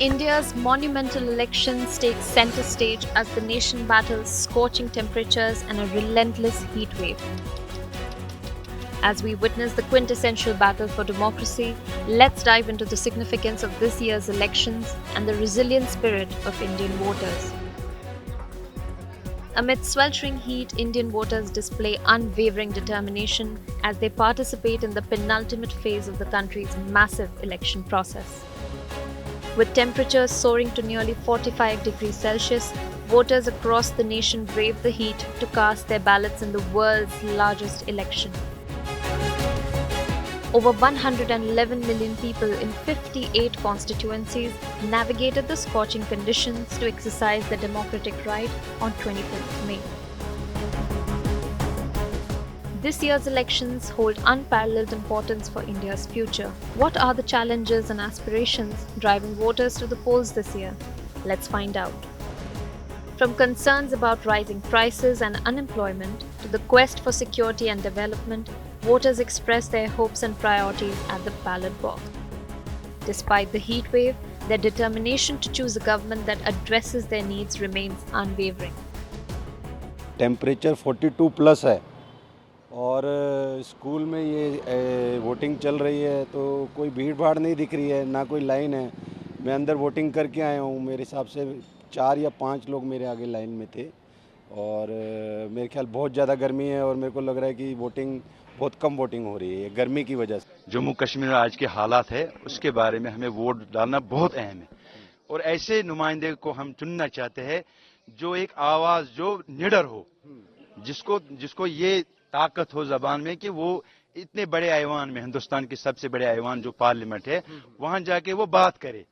India's monumental elections take center stage as the nation battles scorching temperatures and a relentless heat wave. As we witness the quintessential battle for democracy, let's dive into the significance of this year's elections and the resilient spirit of Indian voters. Amid sweltering heat, Indian voters display unwavering determination as they participate in the penultimate phase of the country's massive election process. With temperatures soaring to nearly 45 degrees Celsius, voters across the nation brave the heat to cast their ballots in the world's largest election. Over 111 million people in 58 constituencies navigated the scorching conditions to exercise their democratic right on 25th May. This year's elections hold unparalleled importance for India's future. What are the challenges and aspirations driving voters to the polls this year? Let's find out. From concerns about rising prices and unemployment to the quest for security and development, voters express their hopes and priorities at the ballot box. Despite the heat wave, their determination to choose a government that addresses their needs remains unwavering. Temperature 42 plus है और school में ये voting चल रही है तो कोई भीड़ भाड़ नहीं दिख रही है, ना कोई लाइन है। मैं अंदर वोटिंग करके आया हूँ, मेरे हिसाब से 4 या 5 लोग मेरे आगे लाइन में थे और मेरे ख्याल बहुत ज़्यादा गर्मी है और मेरे को लग रहा है कि वोटिंग बहुत कम वोटिंग हो रही है गर्मी की वजह से। जम्मू कश्मीर में आज के हालात है उसके बारे में हमें वोट डालना बहुत अहम है और ऐसे नुमाइंदे को हम चुनना चाहते हैं जो एक आवाज़ जो निडर हो, जिसको ये ताकत हो ज़बान में कि वो इतने बड़े ऐवान में, हिंदुस्तान के सबसे बड़े ऐवान जो पार्लियामेंट है, वहां जाके वो बात करे,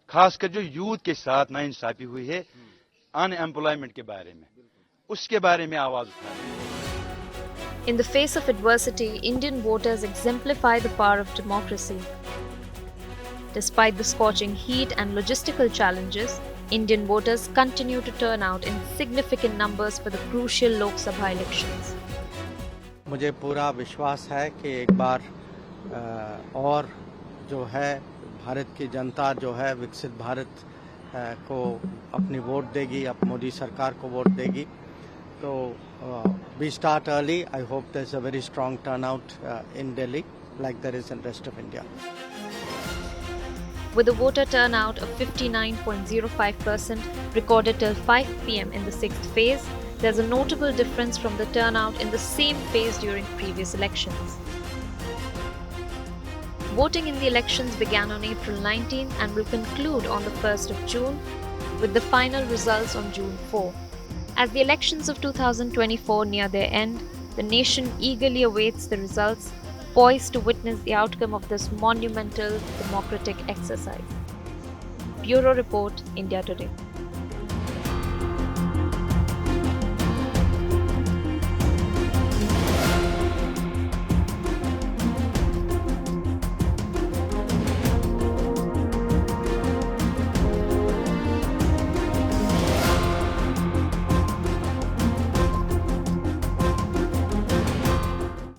खासकर जो यूथ के साथ नाइंसाफी हुई है अनएम्प्लॉयमेंट के बारे में, उसके बारे में आवाज उठाए। In the face of adversity, Indian voters exemplify the power of democracy. Despite the scorching heat and logistical challenges, Indian voters continue to turn out in significant numbers for the crucial Lok Sabha elections. मुझे पूरा विश्वास है कि एक बार और जो है भारत की जनता जो है विकसित भारत को अपनी वोट देगी, अब मोदी सरकार को वोट देगी। तो we start early. I hope there's a very strong turnout in Delhi like there is in rest of India. With a voter turnout of 59.05% recorded till 5 p.m. in the 6th phase, there's a notable difference from the turnout in the same phase during previous elections. Voting in the elections began on April 19 and will conclude on the 1st of June, with the final results on June 4. As the elections of 2024 near their end, the nation eagerly awaits the results, poised to witness the outcome of this monumental democratic exercise. Bureau Report, India Today.